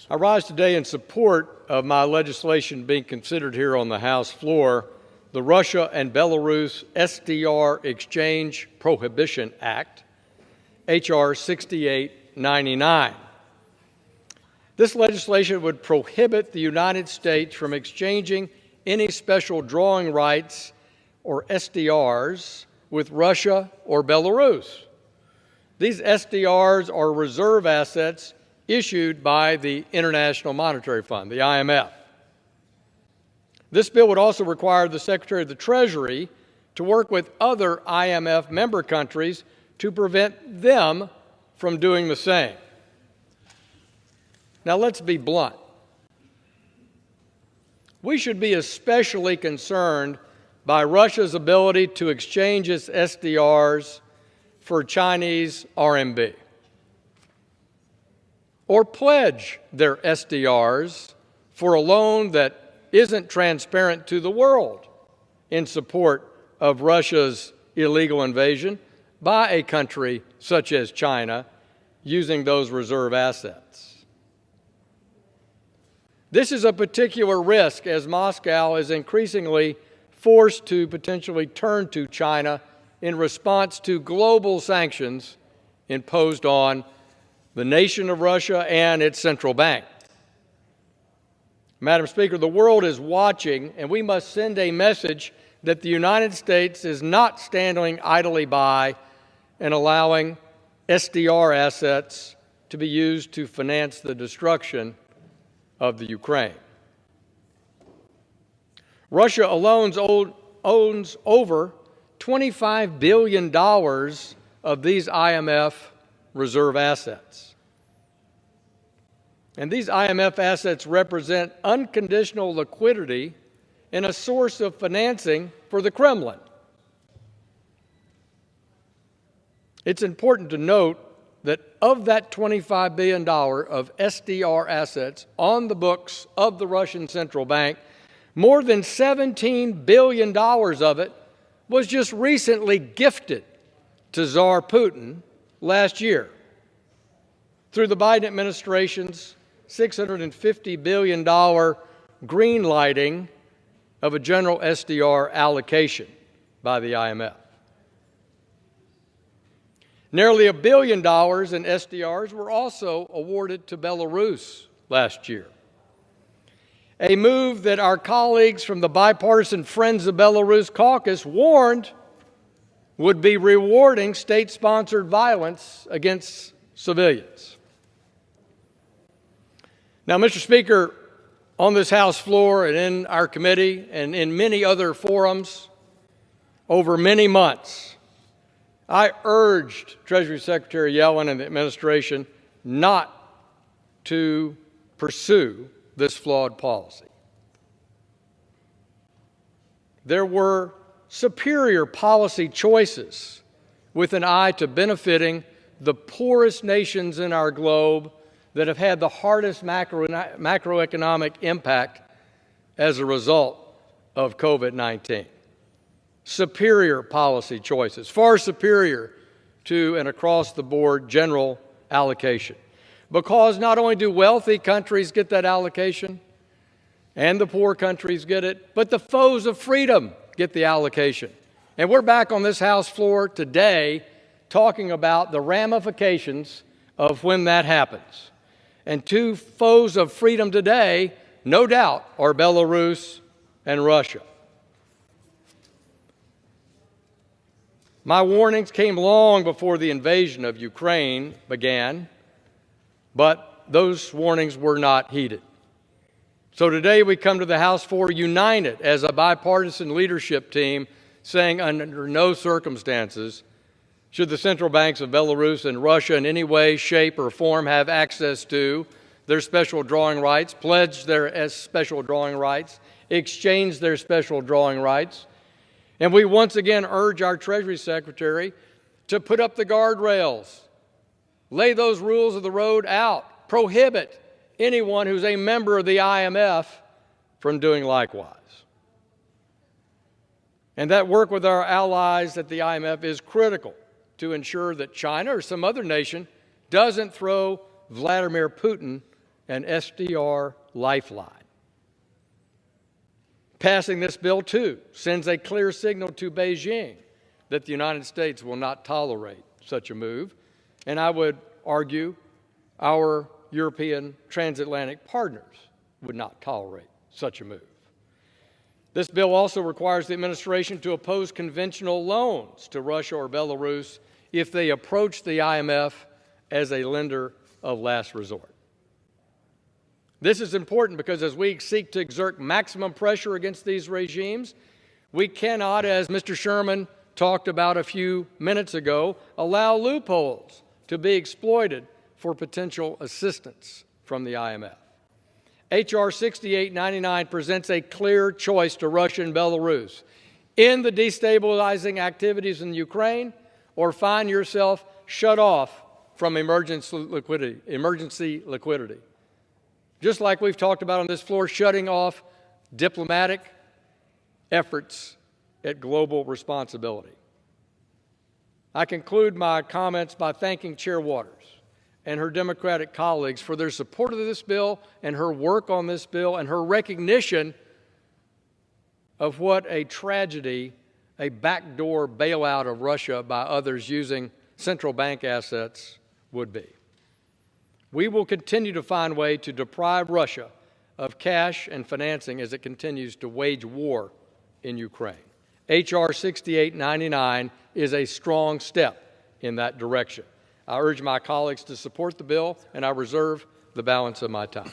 I rise today in support of my legislation being considered here on the House floor, the Russia and Belarus SDR Exchange Prohibition Act, H.R. 6899. This legislation would prohibit the United States from exchanging any special drawing rights, or SDRs, with Russia or Belarus. These SDRs are reserve assets issued by the International Monetary Fund, the IMF. This bill would also require the Secretary of the Treasury to work with other IMF member countries to prevent them from doing the same. Now, let's be blunt. We should be especially concerned by Russia's ability to exchange its SDRs for Chinese RMB, or pledge their SDRs for a loan that isn't transparent to the world in support of Russia's illegal invasion by a country such as China using those reserve assets. This is a particular risk as Moscow is increasingly forced to potentially turn to China in response to global sanctions imposed on the nation of Russia and its central bank. Madam Speaker, the world is watching, and we must send a message that the United States is not standing idly by and allowing SDR assets to be used to finance the destruction of the Ukraine. Russia alone owns over $25 billion of these IMF reserve assets. And these IMF assets represent unconditional liquidity and a source of financing for the Kremlin. It's important to note that of that $25 billion of SDR assets on the books of the Russian central bank, more than $17 billion of it was just recently gifted to Tsar Putin last year through the Biden administration's $650 billion green lighting of a general SDR allocation by the IMF. Nearly $1 billion in SDRs were also awarded to Belarus last year, a move that our colleagues from the bipartisan Friends of Belarus caucus warned would be rewarding state-sponsored violence against civilians. Now, Mr. Speaker, on this House floor and in our committee and in many other forums over many months, I urged Treasury Secretary Yellen and the administration not to pursue this flawed policy. There were superior policy choices with an eye to benefiting the poorest nations in our globe that have had the hardest macroeconomic impact as a result of COVID-19. Superior policy choices, far superior to an across-the-board general allocation. Because not only do wealthy countries get that allocation, and the poor countries get it, but the foes of freedom get the allocation. And we're back on this House floor today talking about the ramifications of when that happens. And two foes of freedom today, no doubt, are Belarus and Russia. My warnings came long before the invasion of Ukraine began, but those warnings were not heeded. So today we come to the House floor united as a bipartisan leadership team saying under no circumstances should the central banks of Belarus and Russia in any way, shape, or form have access to their special drawing rights, pledge their special drawing rights, exchange their special drawing rights. And we once again urge our Treasury Secretary to put up the guardrails, lay those rules of the road out, prohibit anyone who's a member of the IMF from doing likewise. And that work with our allies at the IMF is critical to ensure that China or some other nation doesn't throw Vladimir Putin an SDR lifeline. Passing this bill, too, sends a clear signal to Beijing that the United States will not tolerate such a move, and I would argue our European transatlantic partners would not tolerate such a move. This bill also requires the administration to oppose conventional loans to Russia or Belarus if they approach the IMF as a lender of last resort. This is important because as we seek to exert maximum pressure against these regimes, we cannot, as Mr. Sherman talked about a few minutes ago, allow loopholes to be exploited for potential assistance from the IMF. H.R. 6899 presents a clear choice to Russia and Belarus: end the destabilizing activities in Ukraine or find yourself shut off from emergency liquidity. Just like we've talked about on this floor, shutting off diplomatic efforts at global responsibility. I conclude my comments by thanking Chair Waters and her Democratic colleagues for their support of this bill and her work on this bill and her recognition of what a tragedy a backdoor bailout of Russia by others using central bank assets would be. We will continue to find ways to deprive Russia of cash and financing as it continues to wage war in Ukraine. H.R. 6899 is a strong step in that direction. I urge my colleagues to support the bill, and I reserve the balance of my time.